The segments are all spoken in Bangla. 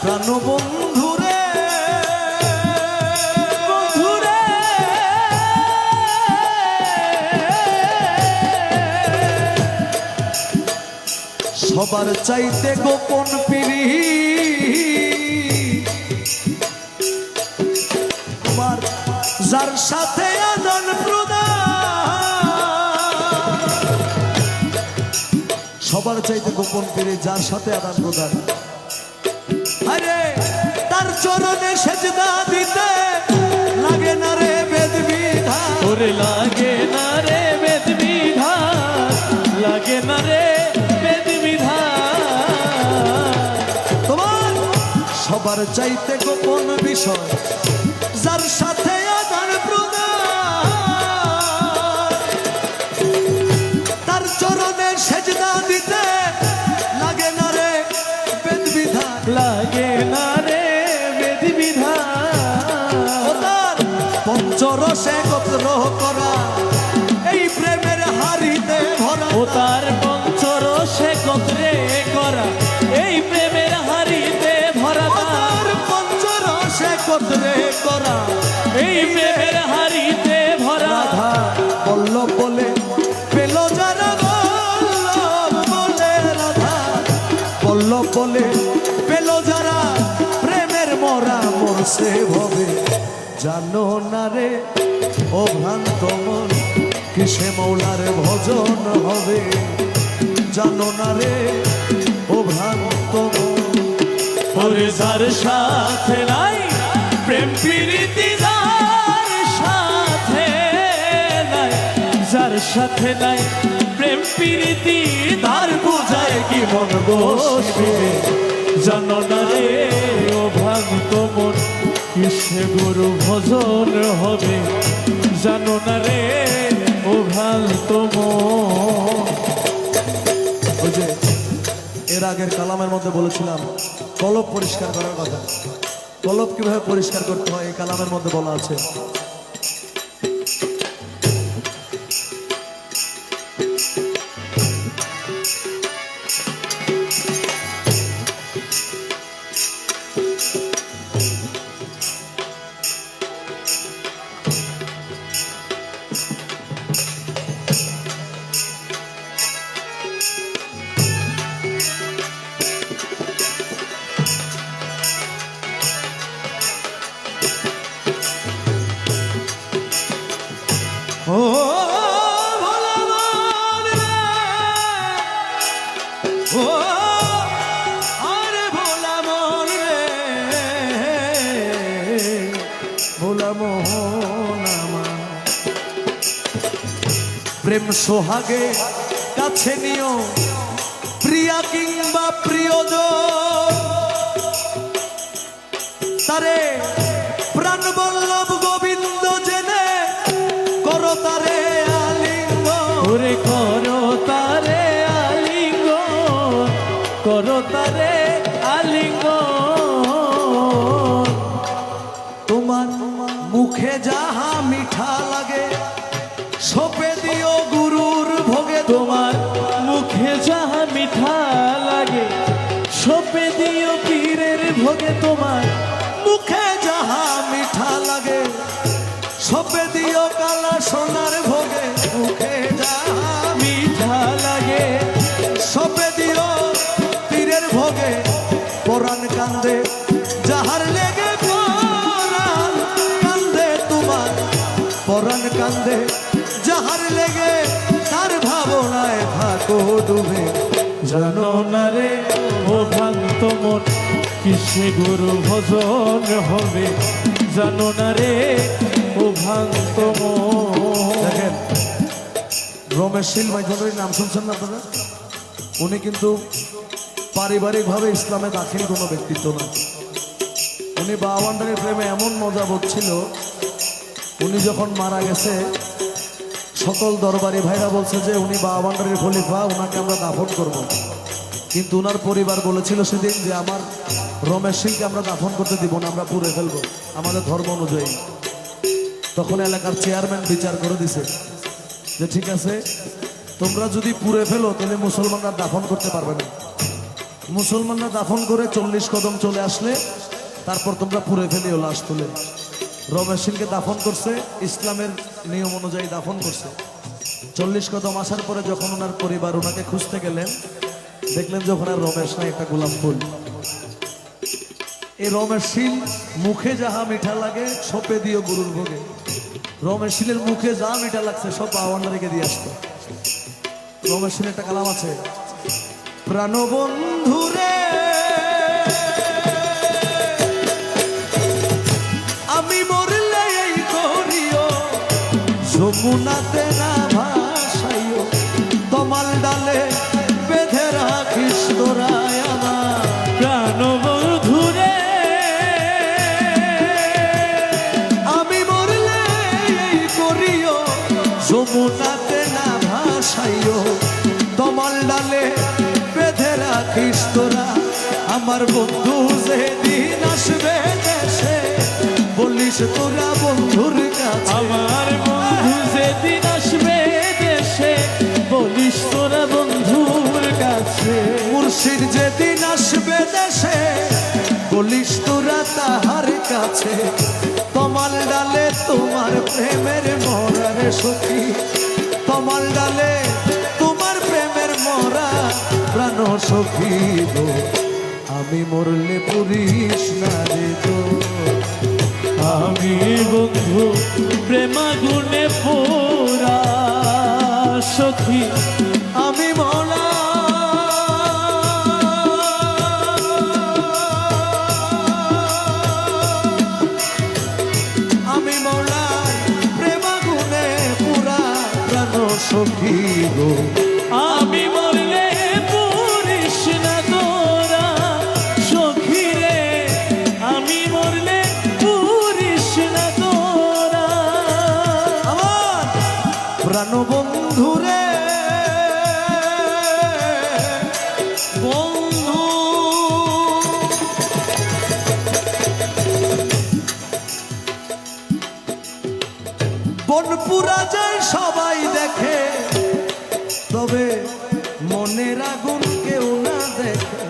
প্রাণ বন্ধুরে বন্ধুরে সবার চাইতে গোপন পিড়ি তোমার যার সাথে আদান প্রদান সবার চাইতে গোপন পিড়ি যার সাথে আদান প্রদান আরে তার চরণে সেজদা দিতে লাগে না রে বেদ বিধান ওরে লাগে না রে বেদ বিধান লাগে না রে বেদ বিধান তোমার সবার চাইতে গোপন বিষয় যার সাথে আদান প্রদান তার চরণে সেজদা দিতে লাগে না রে বেদ বিধান লাগে না রে বেদ বিধান ও তার পঞ্চরসে একত্র করা এই প্রেমের হাড়িতে ভরা ও তার পঞ্চরসে কত্রে করা এই প্রেমের হাড়িতে ভরা ও তার পঞ্চরসে একত্রে করা এই প্রেমের হাড়িতে ভরা রাধা বল্লভ বলে পেল যারা বল্লভ বলে রাধা বল্লভ বলে পেল যারা প্রেমের মরা মরছে ভবে জানো না রে ও ভ্রান্ত মন কিসে মৌলার ভজন হবে জানো না রে ও ভ্রান্ত মন ওরে যার সাথে নাই প্রেম প্রীতি যার সাথে নাই যার সাথে নাই প্রেম প্রীতি তার বোঝায় কি মন বসবে জানো না রে ও ভ্রান্ত মন কিসে গুরু ভজন হবে জানো না রে ও ভ্রান্ত মন ওই যে এর আগের কালামের মধ্যে বলেছিলাম কলব পরিষ্কার করার কথা কলব কিভাবে পরিষ্কার করতে হয় এই কালামের মধ্যে বলা আছে ও ভোলা মন রে, ও আরে ভোলা মন রে, ভোলা মোহন আমার প্রেম সোহাগে কাছে নিও প্রিয়া কিংবা প্রিয়জন তারে প্রাণ বল্লভ গোবিন্দ জেনে করো তারে আলিঙ্গ ওরে করো তারে আলিঙ্গ করো তারে আলিঙ্গ তোমার মুখে যাহা মিঠা লাগে সোপে দিও গুরুর ভোগে তোমার মুখে যাহা মিঠা লাগে সোপে দিও পীরের ভোগে তোমার মুখে যাহা মিঠা লাগে সোপে দিও কালা সোনার ভোগে মুখে যাহা মিঠা লাগে সোপে দিও পীরের ভোগে পরাণ কান্দে যাহার লেগে পরাণ কান্দে তোমার পরাণ কান্দে যাহার লেগে তার ভাবনায় থাকো ডুবে জানো না রে ও ভ্রান্ত মন কিসে গুরু ভজন হবে জানো না রে ও ভ্রান্ত মন দেখেন রমেশ শীল ভাই চৌধুরীর নাম শুনছেন না আপনারা উনি কিন্তু পারিবারিকভাবে ইসলামে দাখিল কোনো ব্যক্তিত্ব না উনি বাওয়ান্ডারের প্রেমে এমন মজা ছিল উনি যখন মারা গেছে সকল দরবারি ভাইরা বলছে যে উনি বাওয়ান্ডারের খলিফা ওনাকে আমরা দাফন করব। কিন্তু ওনার পরিবার বলেছিল সেদিন যে আমার রমেশ সিংকে আমরা দাফন করতে দিব না, আমরা পুড়ে ফেলবো আমাদের ধর্ম অনুযায়ী। তখন এলাকার চেয়ারম্যান বিচার করে দিছে যে ঠিক আছে তোমরা যদি পুড়ে ফেলো তাহলে মুসলমানরা দাফন করতে পারবে না, মুসলমানরা দাফন করে 40 কদম চলে আসলে তারপর তোমরা পুড়ে ফেলিও লাশ তুলে। রমেশ শীলকে দাফন করছে ইসলামের নিয়ম অনুযায়ী দাফন করছে। 40 কদম আসার পরে যখন ওনার পরিবার ওনাকে খুঁজতে গেলেন, দেখলেন যখন আর রমেশ নাই, একটা গোলাপ ফুল। এই রমেশ শীল মুখে যাহা মিঠা লাগে ছোপে দিও গুরুর ভোগে। রমেশ শীলের মুখে যা মিঠা লাগছে সব বাওয়ান্ডারিকে দিয়ে আসতো। রমেশ শীলের একটা কালাম আছে, প্রাণবন্ধুরে আমি মরলে এই করিও, যমুনাতে না ভাসাইও, তমাল ডালে বেঁধে রাখিস তোরায় আমার। প্রাণবন্ধুরে আমি মরলে এই করিও, যমুনাতে না ভাসাইও, তমাল ডালে বেঁধে রাখিস তোরা আমার। বন্ধু যেদিন আসবে দেশে বলিস তোরা বন্ধুর কাছে, আমার বন্ধু যেদিন আসবে দেশে বলিস তোরা বন্ধুর কাছে। মুর্শিদ যেদিন আসবে দেশে বলিস তোরা তাহার কাছে। তমাল ডালে তোমার প্রেমের মরার সখী, তমাল ডালে তোমার প্রেমের মরা প্রাণ সখী গো। আমি মরলে পুরিস না রে গো, আমি বন্ধু প্রেমাগুনে পোড়া সখী। আমি মরা আমি মরা প্রেমাগুনে পুরা প্রাণ সখী গো। আমি মরলে পুরিস না তোরা সখী রে, আমি মরলে পুরিস না তোরা। আমার প্রাণবন্ধু রে বন্ধু, বনপুরা যায় সবাই দেখে, তবে মনের আগুন কেউ না দেখে।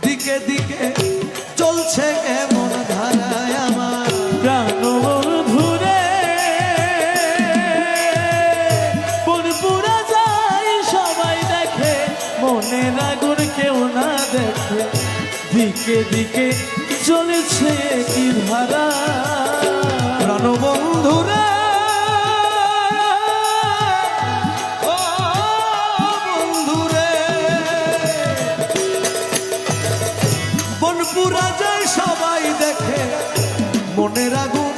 দিকে দিকে চলছে এমন ধারায় আমার। প্রাণবন্ধুরে পুরপুরা যায় সবাই দেখে, মনের আগুন কেউ না দেখে। দিকে দিকে চলেছে কি ধারা। প্রাণবন্ধু রে ও বন্ধু রে, বনপুরা যায় সবাই দেখে, মনের আগুন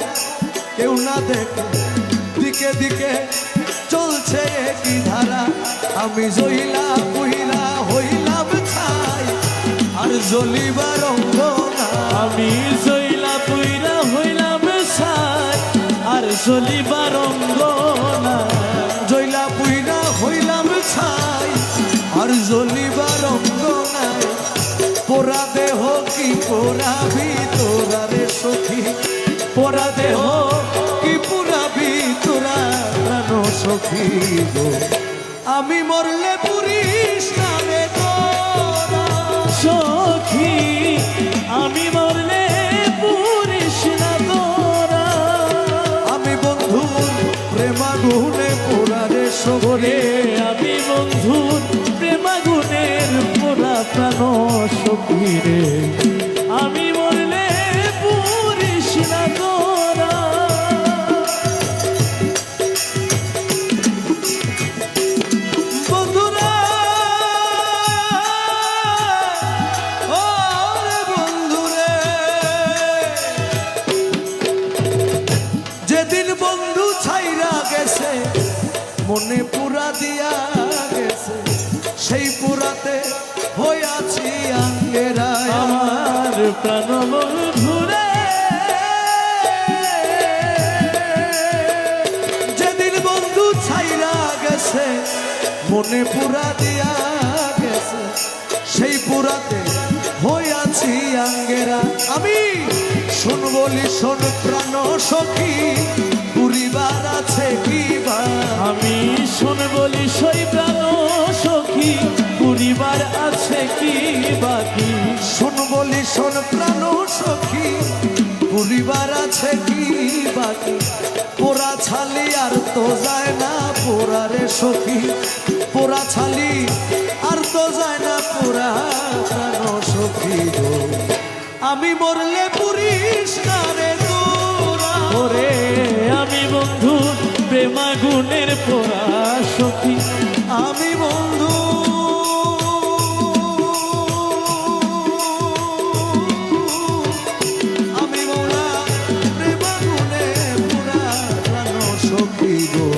কেউ না দেখে। দিকে দিকে চলছে কি ধারা। আমি জইলা পুইলা হইলাম ছাই, আর জ্বলিবার অঙ্গ না। আমি জইলা পুইরা হইলাম সাই, আর জ্বলিবার অঙ্গনা। জইলা পুইরা হইলাম ছাই, আর জ্বলিবার অঙ্গ নাই। পোড়া দেহ কি পোড়াবি তোরা রে সখী, পোড়া দেহ কি পোড়াবি তোরা প্রাণ সখী গো। আমি মরলে পুরিস না রে তোরা সখী, আমি মরলে পুরিস না তোরা। আমি বন্ধু প্রেমাগুনে পোড়া রে সখী। আমি বন্ধুর প্রেমাগুনের পোড়া প্রাণ সখী রে, আমি মরলে পুরিস না তোরা। বন্ধুরা ও রে বন্ধুরে, যেদিন বন্ধু ছাইরা গেছে মনে পুরা দিয়া গেছে, সেই পুরাতে হইয়াছি আঙ্গেরায় আমার প্রাণবন্ধুরে, যেদিন বন্ধু ছাইরা গেছে মনে পুরা দিয়া গেছে, সেই পুরাতে হইয়াছি আঙ্গেরা। আমি শোন বলি শোন প্রাণ সখী, পুরিবার আছে কি বা। আমি শোন বলি সই প্রাণ সখী, পরিবার আছে কি বা শোন প্রাণ সখী পরিবার আছে কি বাকি পোড়া ছালি আর তো যায় না পোড়া রে সখী পোড়া ছালি আর তো যায় না পোড়া প্রাণ সখী গো আমি মরলে পুরিস না রে তোরা ওরে আমি বন্ধু প্রেমাগুনের পোড়া সখী আমি বন্ধু আমি মোরা প্রেমাগুনে পুরা প্রাণ সখী গো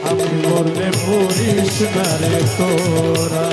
আমি মরলে পড়িস না রে তোরা